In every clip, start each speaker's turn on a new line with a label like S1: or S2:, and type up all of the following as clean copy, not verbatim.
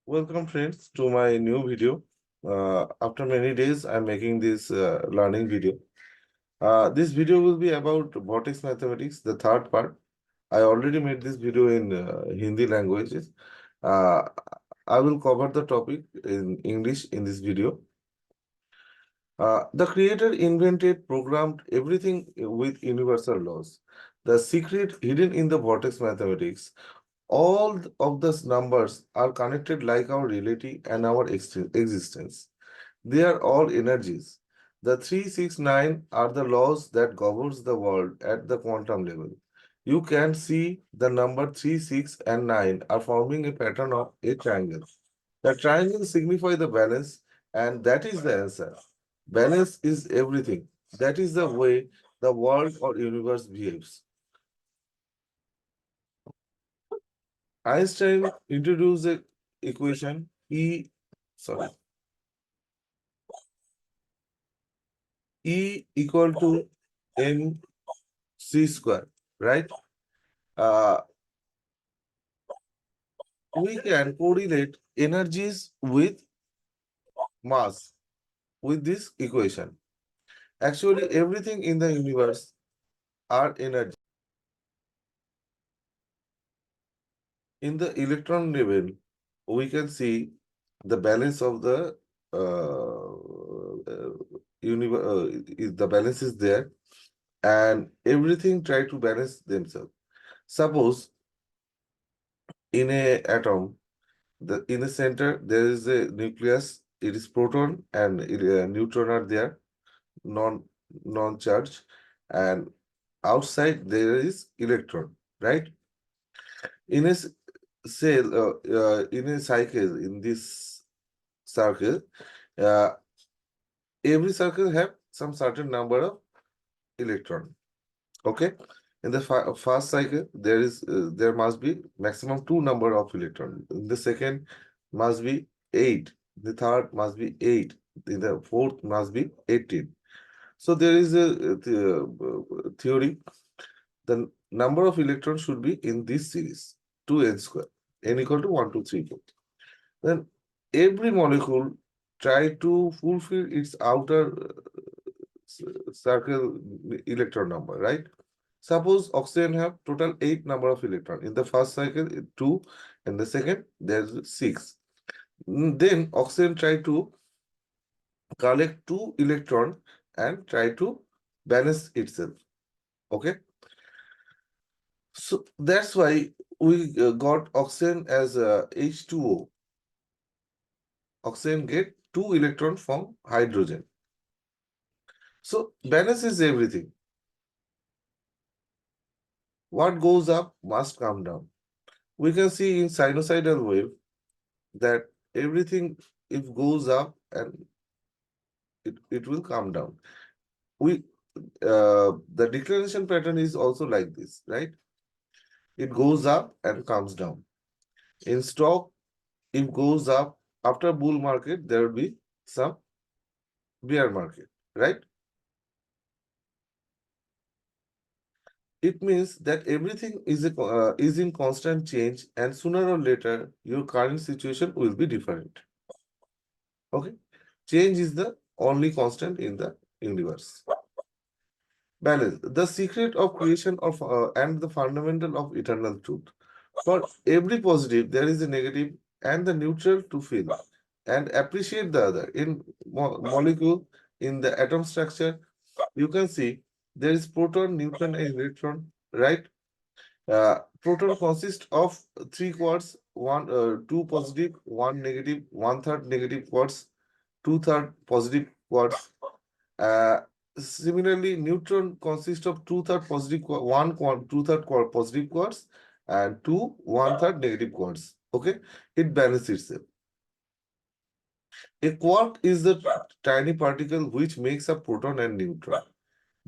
S1: Welcome friends to my new video. After many days, I'm making this learning video. This video will be about robotics mathematics, the third part. I already made this video in Hindi languages. Uh, I will cover the topic in English in this video. The creator invented, programmed everything with universal laws. The secret hidden in the vortex mathematics, all of those numbers are connected like our reality and our existence. They are all energies. The 369 are the laws that governs the world at the quantum level. You can see the number 3, 6, and 9 are forming a pattern of a triangle. The triangle signifies the balance, and that is the answer. Balance is everything. That is the way the world or universe behaves. Einstein introduced the equation sorry, E equal to mc square, right? Uh, we can correlate energies with mass with this equation. Actually, everything in the universe are energy. In the electron level, we can see the balance of the universe. The balance is there, and everything try to balance themselves. Suppose in a atom, in the center there is a nucleus. It is proton and neutron are there, non-charged, and outside there is electron, right? In a cell, in a cycle, in this circle, uh, every circle have some certain number of electron. Okay, in the first cycle, there must be maximum 2 number of electron. In the second, must be 8. The third must be 8. In the fourth must be 18. So there is a theory. The number of electrons should be in this series 2n square, n equal to 1, 2, 3, 4. Then every molecule try to fulfill its outer circle electron number, right? Suppose oxygen have total 8 number of electron. In the first cycle, 2. In the second, there's 6. Then oxygen try to collect 2 electron and try to balance itself. Okay. So that's why we got oxygen as H2O. Oxygen get 2 electron from hydrogen. So balance is everything. What goes up must come down. We can see in sinusoidal wave that everything, if goes up and it will come down. The declination pattern is also like this, right? It goes up and comes down. In stock, it goes up. After bull market, there will be some bear market, right? It means that everything is in constant change, and sooner or later, your current situation will be different. Okay, change is the only constant in the universe. Balance, the secret of creation of and the fundamental of eternal truth. For every positive, there is a negative and the neutral to feel and appreciate the other. In molecule, in the atom structure, you can see there is proton, neutron, and electron, right? Proton consists of 3 quarks, two positive, one negative, one third negative quarks, two third positive quarks. Uh, Similarly, neutron consists of two-third positive, two-third positive quarks and two one-third negative quarks. Okay, it balances itself. A quark is the tiny particle which makes up proton and neutron.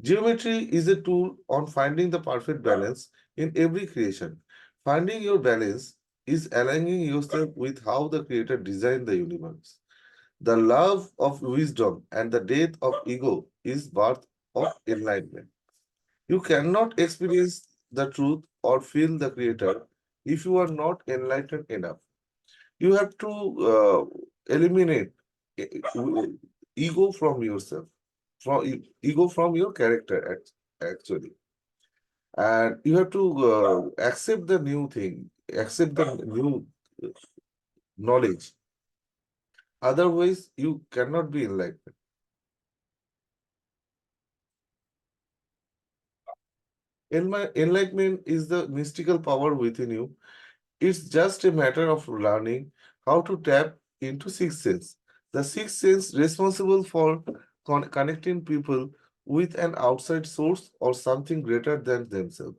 S1: Geometry is a tool on finding the perfect balance in every creation. Finding your balance is aligning yourself with how the creator designed the universe. The love of wisdom and the death of ego is birth of enlightenment. You cannot experience the truth or feel the creator if you are not enlightened enough. You have to eliminate ego from yourself, ego from your character actually, and you have to accept the new thing, accept the new uh, knowledge. Otherwise, you cannot be enlightened. Enlightenment is the mystical power within you. It's just a matter of learning how to tap into sixth sense. The sixth sense responsible for connecting people with an outside source or something greater than themselves.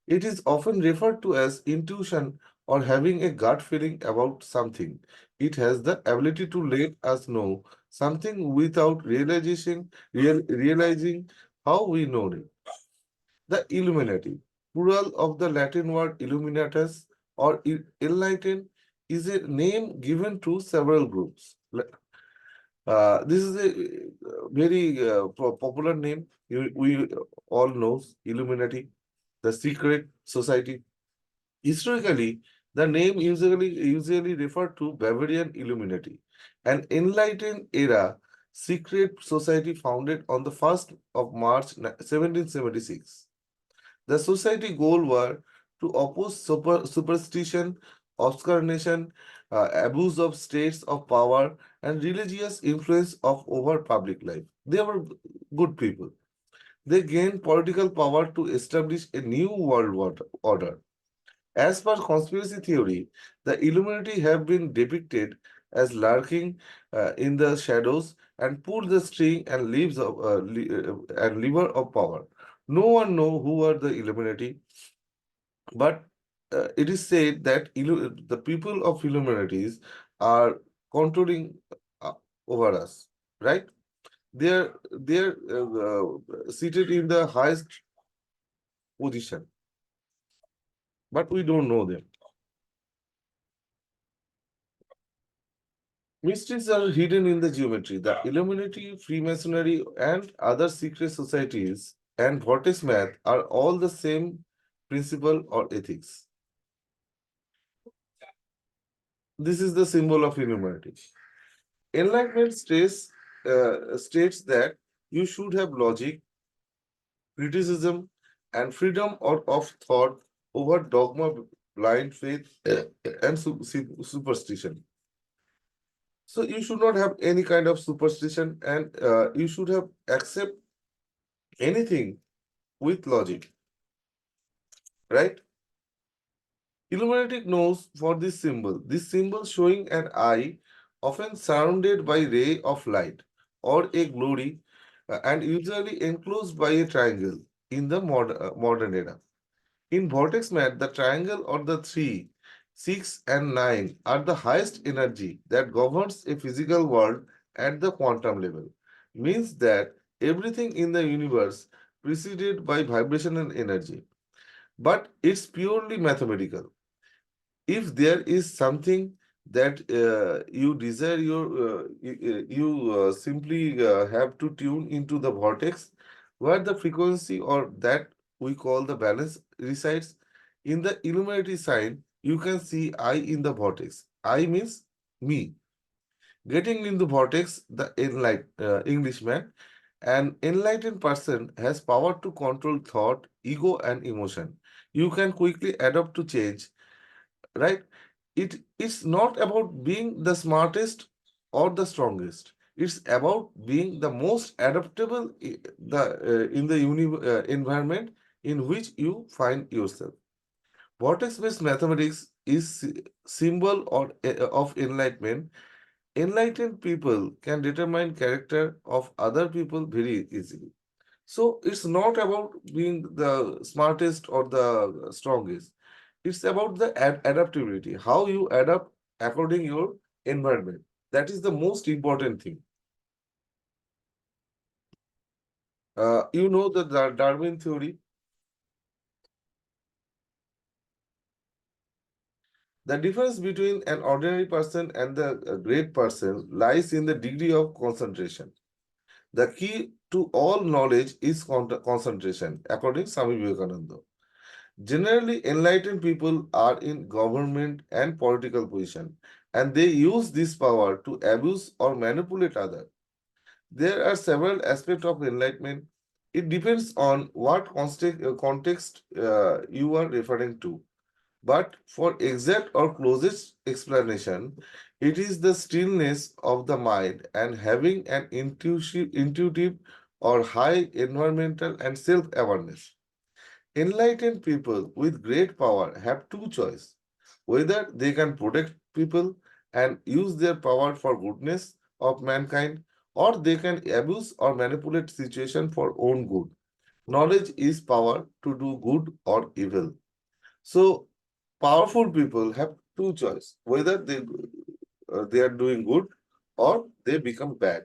S1: It is often referred to as intuition or having a gut feeling about something. It has the ability to let us know something without realizing how we know it. The Illuminati, plural of the Latin word illuminatus or enlighten, is a name given to several groups. This is a very popular name. We all know Illuminati, the secret society. Historically, the name usually referred to Bavarian Illuminati, an enlightened era secret society founded on the 1st of March 1776. The society goal were to oppose superstition, obscuration, abuse of states of power, and religious influence of over public life. They were good people. They gained political power to establish a new order. As per conspiracy theory, the Illuminati have been depicted as lurking in the shadows and pull the string and and lever of power. No one know who are the Illuminati, but it is said that the people of Illuminatis are controlling uh, over us, right? They're seated in the highest position, but we don't know them. Mysteries are hidden in the geometry. The Illuminati, Freemasonry, and other secret societies and vortex math are all the same principle or ethics. This is the symbol of Illuminati. Enlightenment states that you should have logic, criticism, and freedom of thought over dogma, blind faith, and superstition. So you should not have any kind of superstition, and you should have accept anything with logic, right? Illuminatic knows for this symbol. This symbol showing an eye, often surrounded by ray of light or a glory, and usually enclosed by a triangle in the modern era. In vortex math, the triangle or the 3, 6, and 9 are the highest energy that governs a physical world at the quantum level. Means that everything in the universe preceded by vibrational energy, but it's purely mathematical. If there is something that you desire, you simply have to tune into the vortex where the frequency or that we call the balance resides. In the Illuminati sign, you can see I in the vortex. I means me. Getting in the vortex, the Englishman, an enlightened person has power to control thought, ego, and emotion. You can quickly adapt to change, right? It's not about being the smartest or the strongest. It's about being the most adaptable in the environment in which you find yourself. Vortex-based mathematics is symbol of enlightenment. Enlightened people can determine character of other people very easily. So it's not about being the smartest or the strongest. It's about the adaptability, how you adapt according your environment. That is the most important thing. You know the Darwin theory. The difference between an ordinary person and the great person lies in the degree of concentration. The key to all knowledge is concentration, according to Swami Vivekananda. Generally, enlightened people are in government and political position. and they use this power to abuse or manipulate others. There are several aspects of enlightenment. It depends on what context you are referring to. But for exact or closest explanation, it is the stillness of the mind and having an intuitive or high environmental and self-awareness. Enlightened people with great power have two choices: whether they can protect people and use their power for goodness of mankind, or they can abuse or manipulate situation for own good. Knowledge is power to do good or evil. So powerful people have two choices: whether they are doing good or they become bad.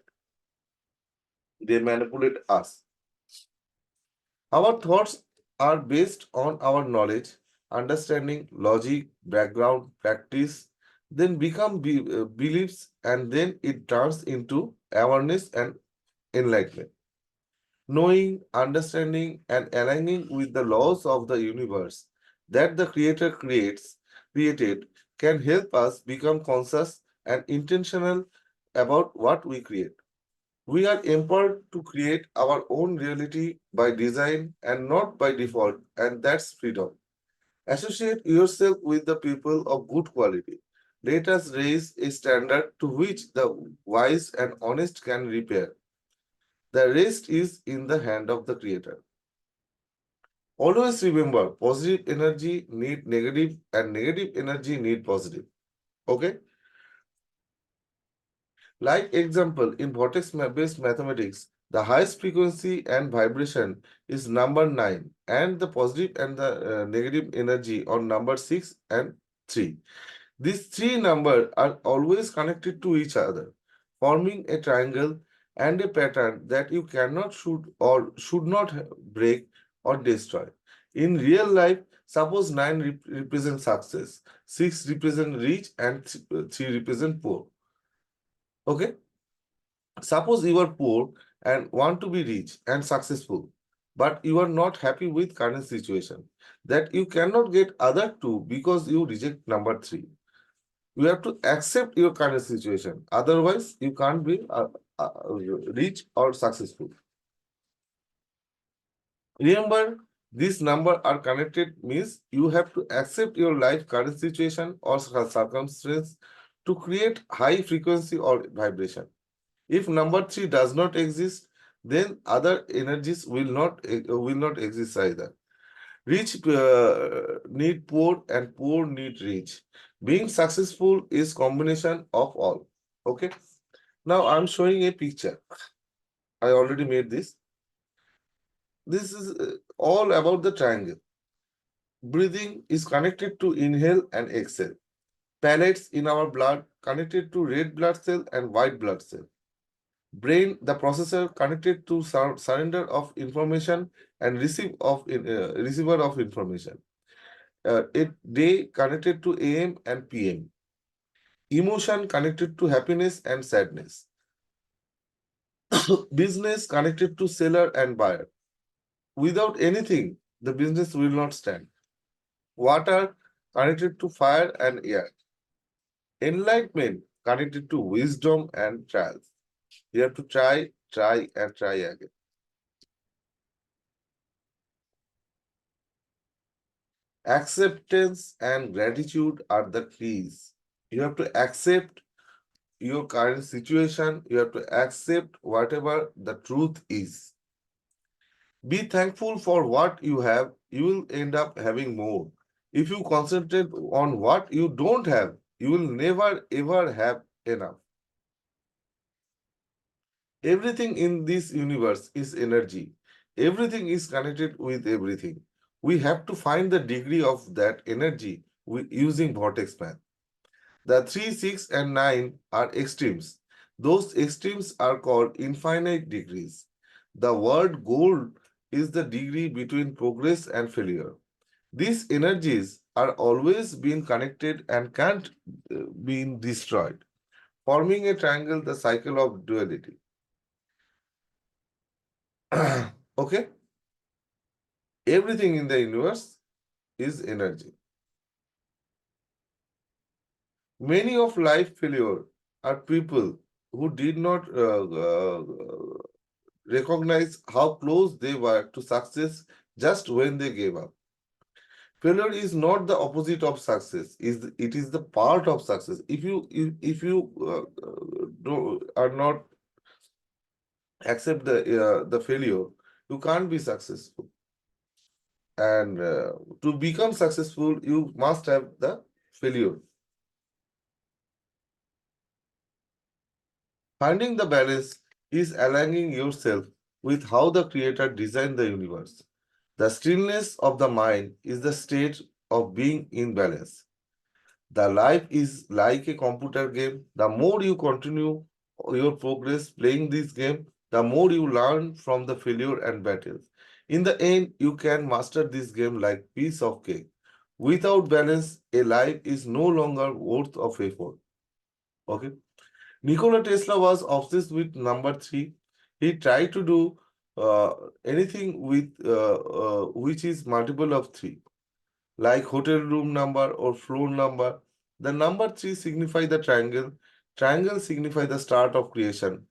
S1: They manipulate us. Our thoughts are based on our knowledge, understanding, logic, background, practice, then become beliefs, and then it turns into awareness and enlightenment. Knowing, understanding, and aligning with the laws of the universe that the Creator created can help us become conscious and intentional about what we create. We are empowered to create our own reality by design and not by default, and that's freedom. Associate yourself with the people of good quality. Let us raise a standard to which the wise and honest can repair. The rest is in the hand of the Creator. Always remember, positive energy need negative and negative energy need positive. Okay? Like example, in vortex-based mathematics, the highest frequency and vibration is number 9 and the positive and the negative energy on number 6 and 3. These three numbers are always connected to each other, forming a triangle and a pattern that you cannot should not break or destroy. In real life, suppose 9 represents success, 6 represent rich, and 3 represent poor. Okay? Suppose you are poor and want to be rich and successful, but you are not happy with current situation. That you cannot get other two because you reject number 3. You have to accept your current situation. Otherwise, you can't be uh, rich or successful. Remember, these numbers are connected means you have to accept your life current situation or circumstance to create high frequency or vibration. If number 3 does not exist, then other energies will not exist either. Rich need poor and poor need rich. Being successful is combination of all. Okay. Now I'm showing a picture. I already made this. This is all about the triangle. Breathing is connected to inhale and exhale. Pellets in our blood connected to red blood cell and white blood cell. Brain, the processor connected to surrender of information and receiver of information. A day connected to AM and PM. Emotion connected to happiness and sadness. Business connected to seller and buyer. Without anything, the business will not stand. Water connected to fire and air. Enlightenment connected to wisdom and trials. You have to try, and try again. Acceptance and gratitude are the keys. You have to accept your current situation. You have to accept whatever the truth is. Be thankful for what you have. You will end up having more. If you concentrate on what you don't have, you will never ever have enough. Everything in this universe is energy. Everything is connected with everything. We have to find the degree of that energy using vortex math. The 3, 6, and 9 are extremes. Those extremes are called infinite degrees. The word gold is the degree between progress and failure. These energies are always being connected and can't be destroyed, forming a triangle, the cycle of duality. Okay? Everything in the universe is energy. Many of life failure are people who did not recognize how close they were to success just when they gave up. Failure is not the opposite of success. It is the part of success. If you are not accept the failure, you can't be successful. And to become successful, you must have the failure. Finding the balance is aligning yourself with how the Creator designed the universe. The stillness of the mind is the state of being in balance. The life is like a computer game. The more you continue your progress playing this game, the more you learn from the failure and battles. In the end, you can master this game like piece of cake. Without balance, a life is no longer worth of effort. Okay. Nikola Tesla was obsessed with number three. He tried to do uh, anything with which is multiple of three, like hotel room number or floor number. The number three signify the triangle. Triangle signify the start of creation.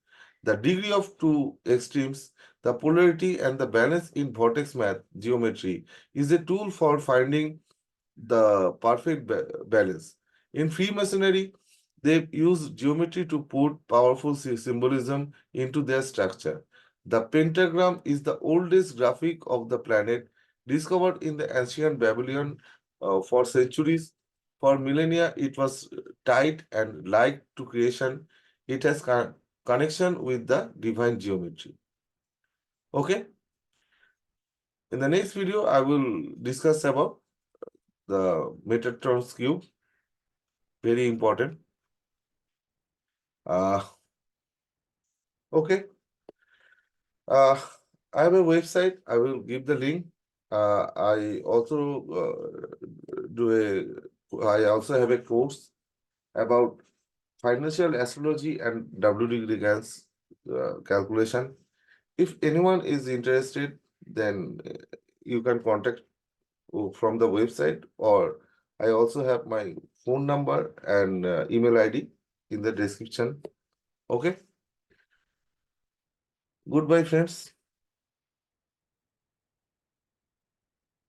S1: The degree of two extremes, the polarity and the balance in vortex math geometry is a tool for finding the perfect balance. In Freemasonry, they use geometry to put powerful symbolism into their structure. The pentagram is the oldest graphic of the planet, discovered in the ancient Babylon for centuries. For millennia, it was tied and like to creation. It has connection with the divine geometry. Okay. In the next video, I will discuss about the Metatron's cube. Very important. Uh, okay. Uh, I have a website. I will give the link. I also I also have a course about financial astrology and WD Gregans calculation. If anyone is interested, then you can contact from the website, or I also have my phone number and email ID in the description. Okay. Goodbye, friends.